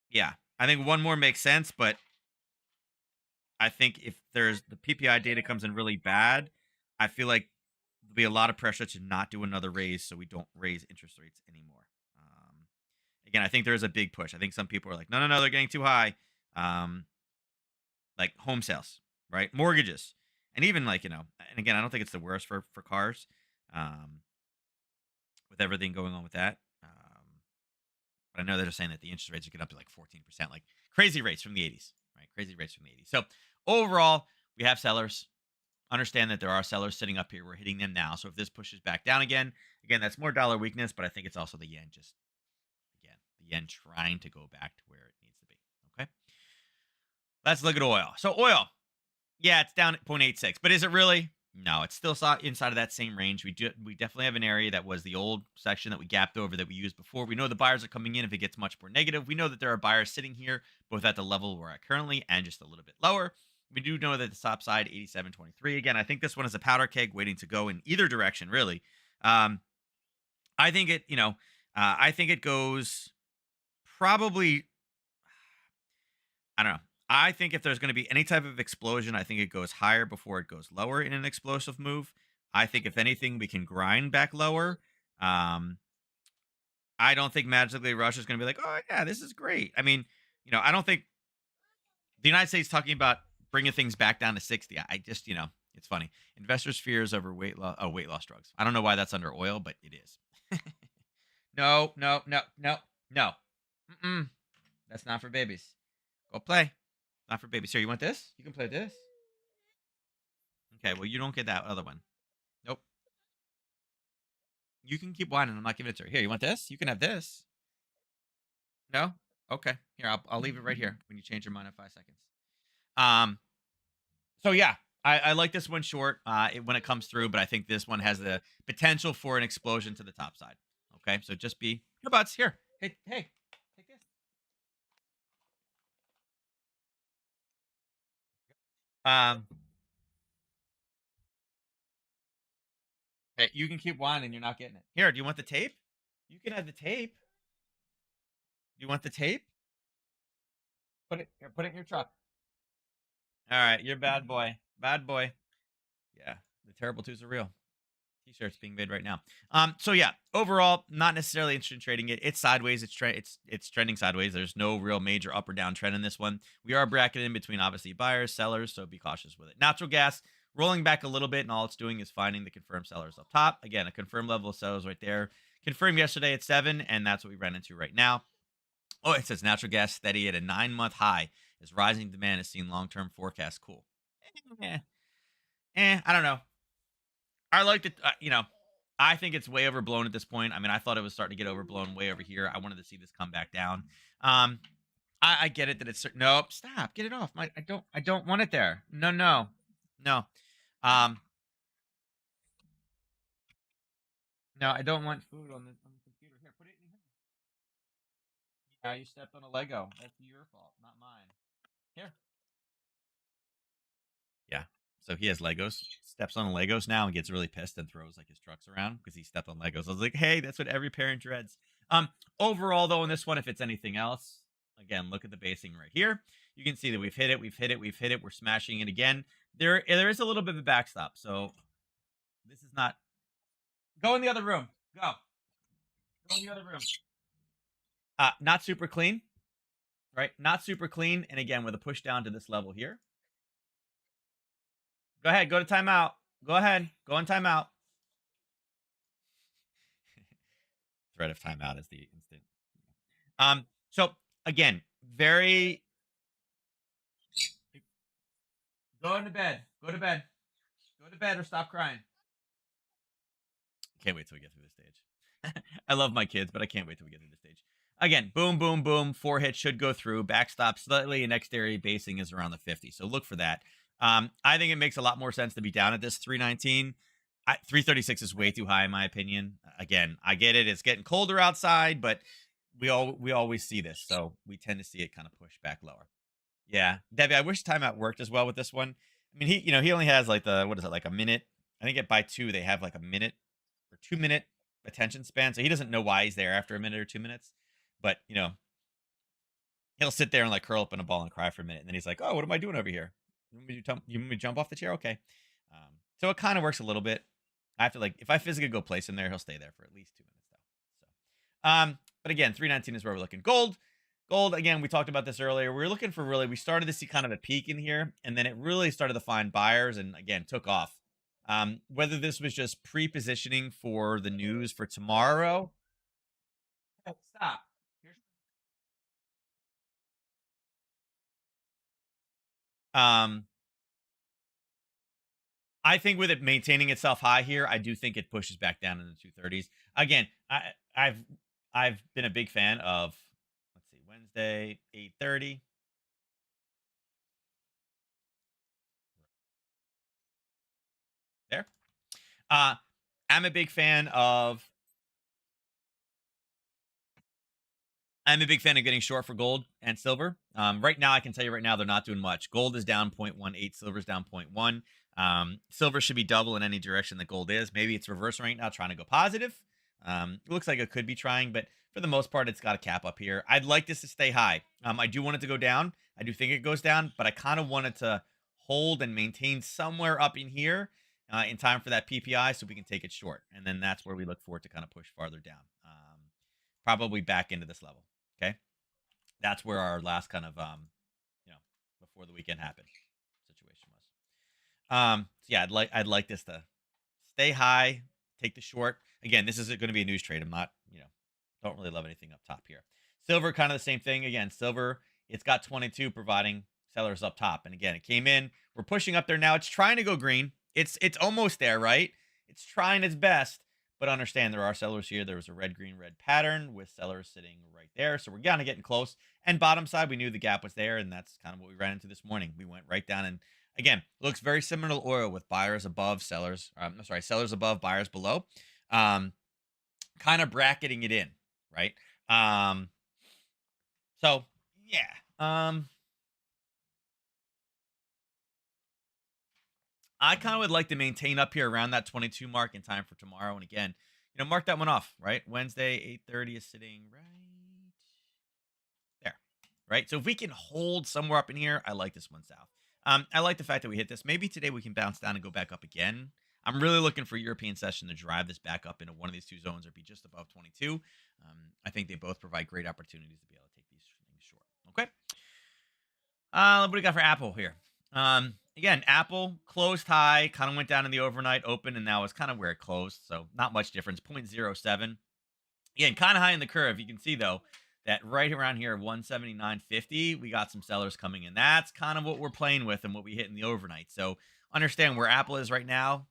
S1: Yeah, I think one more makes sense, but I think if there's the PPI data comes in really bad, I feel like there'll be a lot of pressure to not do another raise, so we don't raise interest rates anymore. Again, I think there is a big push. I think some people are like, no, no, no, they're getting too high. Um, like home sales, right? Mortgages, and even like and again, I don't think it's the worst for cars, um, with everything going on with that. But I know they're saying that the interest rates are getting up to like 14%, like crazy rates from the 80s, right? Crazy rates from the 80s. So overall, we have sellers. Understand that there are sellers sitting up here. We're hitting them now. So if this pushes back down again, that's more dollar weakness, but I think it's also the yen the yen trying to go back to where it needs to be. Okay. Let's look at oil. So oil, yeah, it's down at 0.86, but is it really? No, it's still inside of that same range. We definitely have an area that was the old section that we gapped over that we used before. We know the buyers are coming in if it gets much more negative. We know that there are buyers sitting here, both at the level we're at currently and just a little bit lower. We do know that the top side, 87.23. Again, I think this one is a powder keg waiting to go in either direction, really. I think it, I think it goes probably I don't know. I think if there's going to be any type of explosion, I think it goes higher before it goes lower in an explosive move. I think if anything, we can grind back lower. Um, I don't think magically Russia's going to be like, oh yeah, this is great. I mean, I don't think the United States talking about bringing things back down to 60. I just, it's funny. Investors' fears over weight loss drugs. I don't know why that's under oil, but it is. No, no, no, no, no. Mm-mm. That's not for babies. Go play. Not for babies. Here, you want this? You can play this. Okay, well, you don't get that other one. Nope. You can keep whining. I'm not giving it to her. Here, you want this? You can have this. No? Okay. Here, I'll leave it right here when you change your mind in 5 seconds. Um, so yeah, I like this one short when it comes through, but I think this one has the potential for an explosion to the top side. Okay, so just be your butts here. Hey, hey, take this. Um, hey, you can keep whining. You're not getting it. Here, do you want the tape? You can have the tape. Do you want the tape? Put it here. Put it in your truck. All right, you're bad boy. Bad boy. Yeah, the terrible twos are real. T-shirts being made right now. So yeah, overall, not necessarily interested in trading it. It's sideways. It's trending sideways. There's no real major up or down trend in this one. We are bracketed in between obviously buyers, sellers, so be cautious with it. Natural gas rolling back a little bit, and all it's doing is finding the confirmed sellers up top. Again, a confirmed level of sellers right there. Confirmed yesterday at 7, and that's what we ran into right now. Oh, it says natural gas steady at a 9-month high as rising demand is seen long-term forecast. Cool. Eh, I don't know. I liked it. I think it's way overblown at this point. I mean, I thought it was starting to get overblown way over here. I wanted to see this come back down. Um, I get it that it's nope. Stop. Get it off. I don't want it there. No, no, no. Um, no. I don't want food on the computer. Here, put it in here. Yeah, you stepped on a Lego. That's your fault, not mine. Here. Yeah. So he has Legos, steps on Legos now and gets really pissed and throws like his trucks around because he stepped on Legos. I was like, hey, that's what every parent dreads. Overall though, in this one, if it's anything else, again, look at the basing right here. You can see that we've hit it, we've hit it, we've hit it. We're smashing it again. There is a little bit of a backstop. So this is not. Go in the other room. Go. Go in the other room. Not super clean, right? Not super clean. And again, with a push down to this level here. Go ahead. Go to timeout. Go ahead. Go on timeout. Threat of timeout is the instant. So again, very go into bed. Go to bed. Go to bed or stop crying. Can't wait till we get through this stage. I love my kids, but I can't wait till we get through this stage. Again, boom, boom, boom. 4 hits should go through. Backstop slightly, and next area basing is around the 50. So look for that. I think it makes a lot more sense to be down at this 319. 336 is way too high in my opinion. Again, I get it. It's getting colder outside, but we always see this, so we tend to see it kind of push back lower. Yeah, Debbie, I wish timeout worked as well with this one. I mean, he only has like what is it, like a minute? I think at buy 2 they have like a minute or 2-minute attention span, so he doesn't know why he's there after a minute or 2 minutes. But he'll sit there and like curl up in a ball and cry for a minute, and then he's like, "Oh, what am I doing over here? You want me to jump off the chair? Okay." So it kind of works a little bit. I have to like if I physically go place him there, he'll stay there for at least 2 minutes though. But again, 319 is where we're looking. Gold again. We talked about this earlier. We were looking for we started to see kind of a peak in here, and then it really started to find buyers, and again took off. Whether this was just pre-positioning for the news for tomorrow. Oh, stop. Um, I think with it maintaining itself high here, I do think it pushes back down in the 230s. Again, I've been a big fan of let's see, Wednesday 8:30. There. Uh I'm a big fan of I'm a big fan of getting short for gold and silver. Right now, I can tell you right now, they're not doing much. Gold is down 0.18, silver's down 0.1. Silver should be double in any direction that gold is. Maybe it's reversing right now, trying to go positive. It looks like it could be trying, but for the most part, it's got a cap up here. I'd like this to stay high. I do want it to go down. I do think it goes down, but I kind of want it to hold and maintain somewhere up in here in time for that PPI so we can take it short. And then that's where we look for it to kind of push farther down, probably back into this level. Okay. That's where our last kind of, you know, before the weekend happened situation was. So yeah, I'd like this to stay high, take the short. Again, this is going to be a news trade. I'm not, don't really love anything up top here. Silver, kind of the same thing. Again, silver, it's got 22 providing sellers up top. And again, it came in. We're pushing up there now. It's trying to go green. It's almost there, right? It's trying its best. But understand there are sellers here. There was a red, green, red pattern with sellers sitting right there. So we're kind of getting close. And bottom side, we knew the gap was there. And that's kind of what we ran into this morning. We went right down and again, looks very similar to oil with buyers above sellers. Sellers above, buyers below. Kind of bracketing it in, right? So yeah. I kind of would like to maintain up here around that 22 mark in time for tomorrow. And again, mark that one off, right? Wednesday, 8:30 is sitting right there, right? So if we can hold somewhere up in here, I like this one south. I like the fact that we hit this. Maybe today we can bounce down and go back up again. I'm really looking for European session to drive this back up into one of these two zones or be just above 22. I think they both provide great opportunities to be able to take these things short. Okay. What do we got for Apple here? Again, Apple closed high, kind of went down in the overnight open, and now is kind of where it closed. So not much difference, 0.07. Again, kind of high in the curve. You can see though that right around here, 179.50, we got some sellers coming in. That's kind of what we're playing with and what we hit in the overnight. So understand where Apple is right now.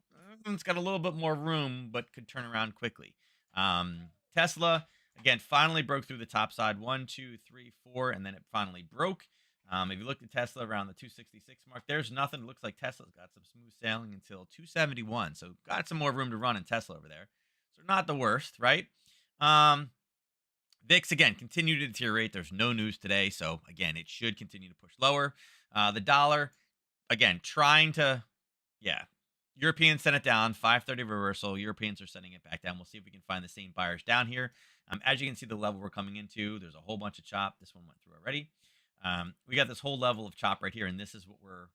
S1: It's got a little bit more room, but could turn around quickly. Tesla, again, finally broke through the top side. 1, 2, 3, 4, and then it finally broke. If you look at Tesla around the 266 mark, there's nothing. It looks like Tesla's got some smooth sailing until 271. So got some more room to run in Tesla over there. So not the worst, right? VIX, again, continue to deteriorate. There's no news today. So, again, it should continue to push lower. The dollar, again, trying to, yeah, Europeans sent it down, 530 reversal. Europeans are sending it back down. We'll see if we can find the same buyers down here. As you can see, the level we're coming into, there's a whole bunch of chop. This one went through already. We got this whole level of chop right here, and this is what we're,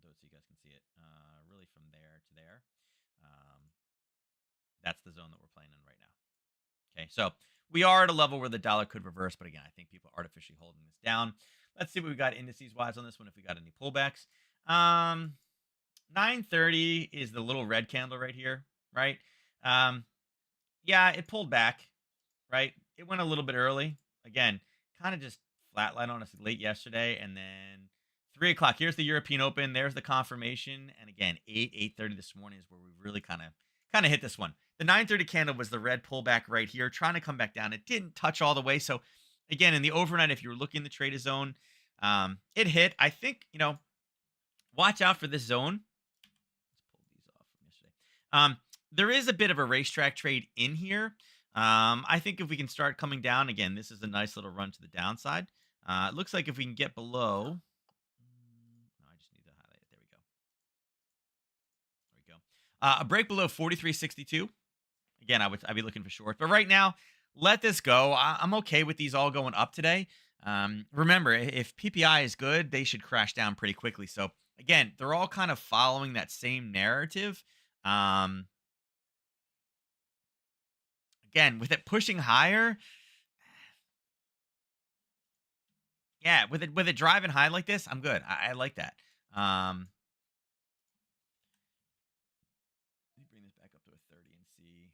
S1: so you guys can see it, really from there to there. That's the zone that we're playing in right now. Okay, so we are at a level where the dollar could reverse, but again, I think people are artificially holding this down. Let's see what we got indices wise on this one, if we got any pullbacks. 930 is the little red candle right here, right? Yeah, it pulled back, right? It went a little bit early. Again, kind of just flatline on us late yesterday, and then 3 o'clock. Here's the European Open. There's the confirmation, and again, 8:30 this morning is where we really kind of hit this one. The 930 candle was the red pullback right here, trying to come back down. It didn't touch all the way. So again, in the overnight, if you were looking in the trade zone, it hit. I think, watch out for this zone. Let's pull these off from yesterday. There is a bit of a racetrack trade in here. I think if we can start coming down, again, this is a nice little run to the downside. It looks like if we can get below, no, I just need to highlight it. There we go. There we go. A break below 43.62. Again, I'd be looking for short. But right now, let this go. I'm okay with these all going up today. Remember, if PPI is good, they should crash down pretty quickly. So again, they're all kind of following that same narrative. Again, with it pushing higher, yeah, with it driving high like this, I'm good. I like that. Let me bring this back up to a 30 and see.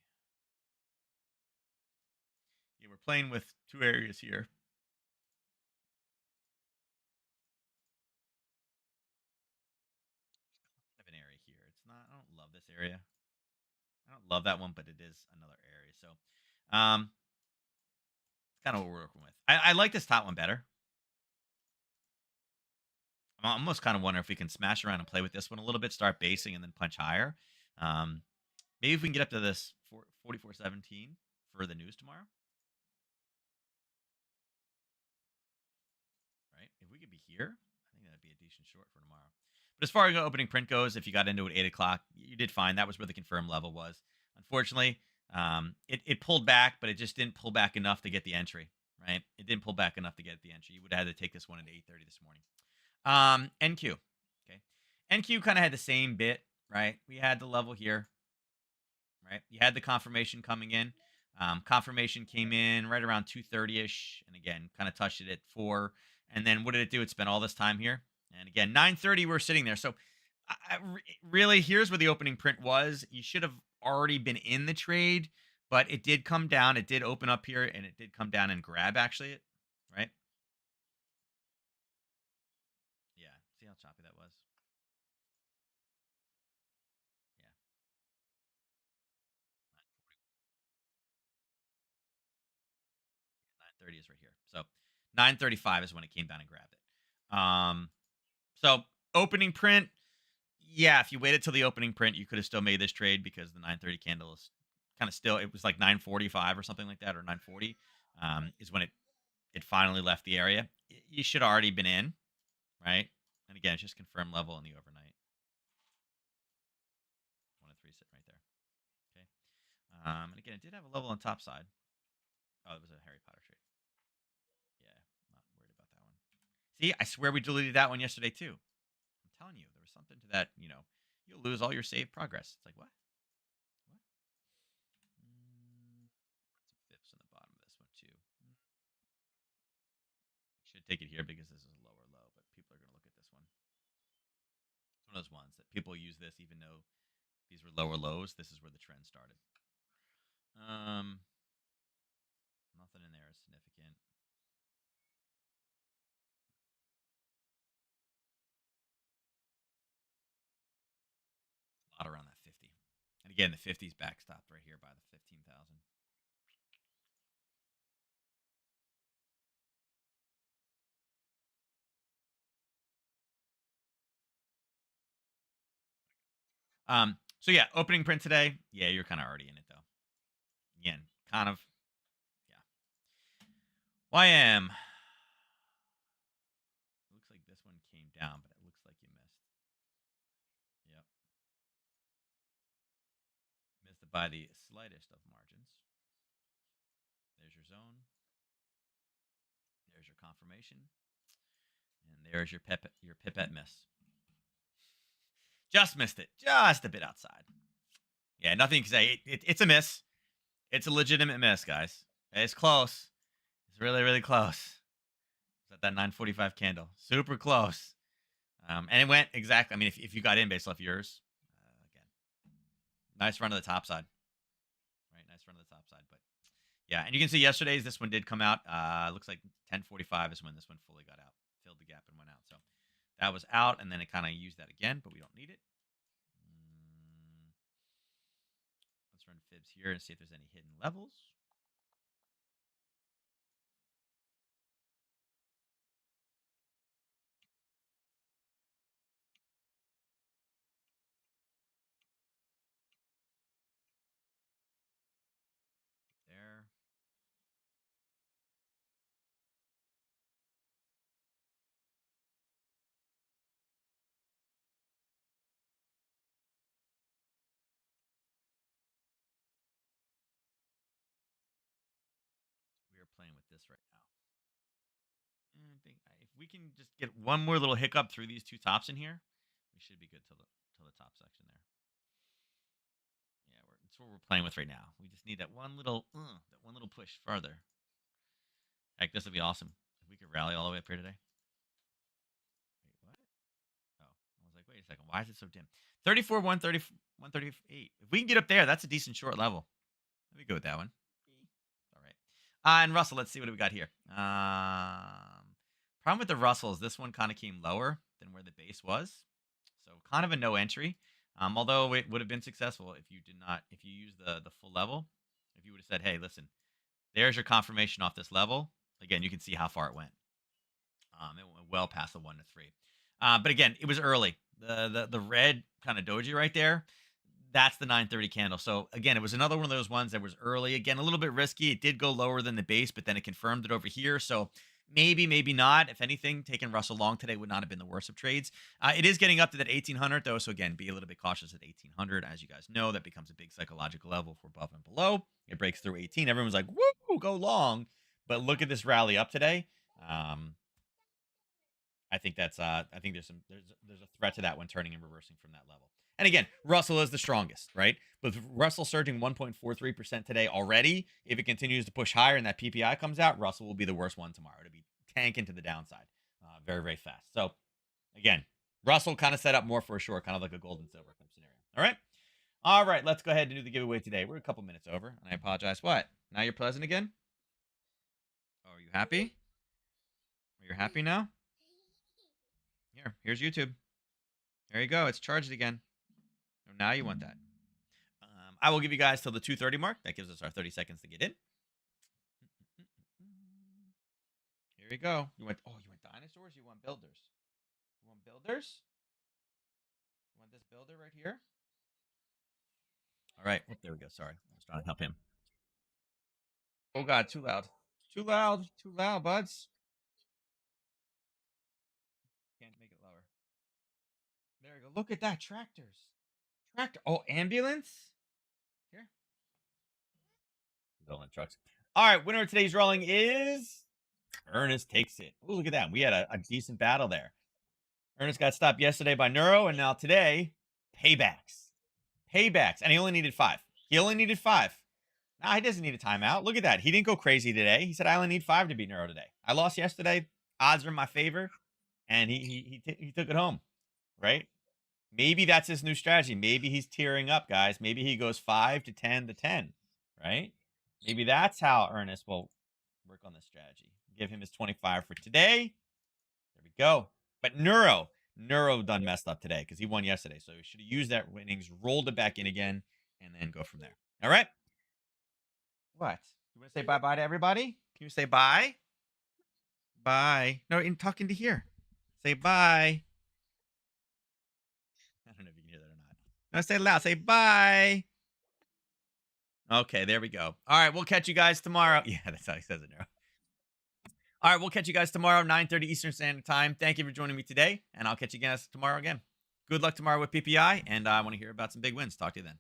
S1: Yeah, we're playing with two areas here. Kind of an area here. It's not. I don't love this area. I don't love that one, but it is another area. So, it's kind of what we're working with. I like this top one better. I'm almost kind of wondering if we can smash around and play with this one a little bit, start basing, and then punch higher. Um, Maybe if we can get up to this 44.17 for the news tomorrow, right? If we could be here, I think that'd be a decent short for tomorrow. But as far as the opening print goes, if you got into it at 8 o'clock, you did fine. That was where the confirmed level was. Unfortunately, It pulled back, but it just didn't pull back enough to get the entry, right? It didn't pull back enough to get the entry. You would have had to take this one at 8:30 this morning. NQ. Okay. NQ kind of had the same bit, right? We had the level here, right? You had the confirmation coming in. Confirmation came in right around 2:30ish, and again, kind of touched it at 4. And then what did it do? It spent all this time here, and again, 9:30 we're sitting there. So, really, here's where the opening print was. You should have already been in the trade, but it did come down. It did open up here, and it did come down and grab actually, right? Yeah. See how choppy that was? Yeah. 9:30 is right here. So 9:35 is when it came down and grabbed it. So opening print, yeah, if you waited till the opening print, you could have still made this trade because the 9:30 candle is kind of still. It was like 9:45 or something like that, or 9:40 is when it finally left the area. You should have already been in, right? And again, it's just confirmed level in the overnight. 1 to 3 sitting right there. Okay. And again, it did have a level on top side. Oh, it was a Harry Potter trade. Yeah, not worried about that one. See, I swear we deleted that one yesterday too. I'm telling you, there was something to that. You'll lose all your saved progress. It's like what? What? Some fips on the bottom of this one too. Should take it here because this is a lower low, but people are going to look at this one. It's one of those ones that people use this even though these were lower lows. This is where the trend started. Nothing in there is significant. A lot around that 50. And again, the 50's backstopped right here by the 15,000. So yeah, opening print today. Yeah, you're kind of already in it though. Again, kind of. Yeah. YM. It looks like this one came down, but it looks like you missed. Yep. Missed it by the slightest of margins. There's your zone. There's your confirmation. And there's your pipette miss. Just missed it. Just a bit outside. Yeah, nothing to say. It's a miss. It's a legitimate miss, guys. It's close. It's really, really close. It's at that 9:45 candle. Super close. And it went exactly. I mean, if you got in based off yours, again, nice run to the top side. Right, nice run to the top side. But yeah, and you can see yesterday's this one did come out. Looks like 10:45 is when this one fully got out, filled the gap and went out. So that was out, and then it kind of used that again, but we don't need it. Let's run fibs here and see if there's any hidden levels. There. We are playing with this right now. And I think if we can just get one more little hiccup through these two tops in here, we should be good till the top section there. Yeah, that's what we're playing with right now. We just need that one little push farther. Heck, this would be awesome if we could rally all the way up here today. Wait, what? Oh, I was like, wait a second. Why is it so dim? 34, 130, 138. If we can get up there, that's a decent short level. Let me go with that one. All right. And Russell, let's see what we got here. Problem with the Russell is this one kind of came lower than where the base was. So kind of a no entry. Although it would have been successful if you used the full level. If you would have said, hey, listen, there's your confirmation off this level. Again, you can see how far it went. It went well past the 1 to 3. But again, it was early. The red kind of doji right there, that's the 9:30 candle. So again, it was another one of those ones that was early. Again, a little bit risky. It did go lower than the base, but then it confirmed it over here. So Maybe, maybe not. If anything, taking Russell long today would not have been the worst of trades. It is getting up to that 1800 though, so again, be a little bit cautious at 1800. As you guys know, that becomes a big psychological level for above and below. It breaks through 18. Everyone's like, "Woo, go long!" But look at this rally up today. Um, I think I think there's a threat to that when turning and reversing from that level. And again, Russell is the strongest, right? But Russell surging 1.43% today already. If it continues to push higher and that PPI comes out, Russell will be the worst one tomorrow to be tanking to the downside, very very fast. So again, Russell kind of set up more for a short, kind of like a gold and silver type scenario. All right. Let's go ahead and do the giveaway today. We're a couple minutes over, and I apologize. What? Now you're pleasant again? Oh, are you happy? Are you happy now? Here's YouTube. There you go. It's charged again. Oh, now you want that. I will give you guys till the 2:30 mark. That gives us our 30 seconds to get in. Here we go. You want dinosaurs? You want builders? You want builders? You want this builder right here? All right. Oh, there we go. Sorry. I was trying to help him. Oh God, too loud. Too loud. Too loud, buds. Can't make it lower. There we go. Look at that. Tractors. Tractor. Oh, ambulance? Here. Building trucks. All right. Winner of today's rolling is Ernest takes it. Oh, look at that. We had a decent battle there. Ernest got stopped yesterday by Neuro, and now today, paybacks. Paybacks. And he only needed 5. He only needed 5. Nah, he doesn't need a timeout. Look at that. He didn't go crazy today. He said, I only need 5 to beat Neuro today. I lost yesterday. Odds are in my favor. And he took it home. Right? Maybe that's his new strategy. Maybe he's tearing up, guys. Maybe he goes 5 to 10 to 10. Right? Maybe that's how Ernest will work on this strategy. Give him his 25 for today. There we go. But Neuro done messed up today because he won yesterday. So he should have used that winnings, rolled it back in again, and then go from there. All right. What? You want to say bye-bye to everybody? Can you say bye? Bye. No, in talking to here. Say bye. I don't know if you can hear that or not. No, say it loud. Say bye. Okay, there we go. All right, we'll catch you guys tomorrow. Yeah, that's how he says it, Neuro. All right, we'll catch you guys tomorrow, 9:30 Eastern Standard Time. Thank you for joining me today, and I'll catch you guys tomorrow again. Good luck tomorrow with PPI, and I want to hear about some big wins. Talk to you then.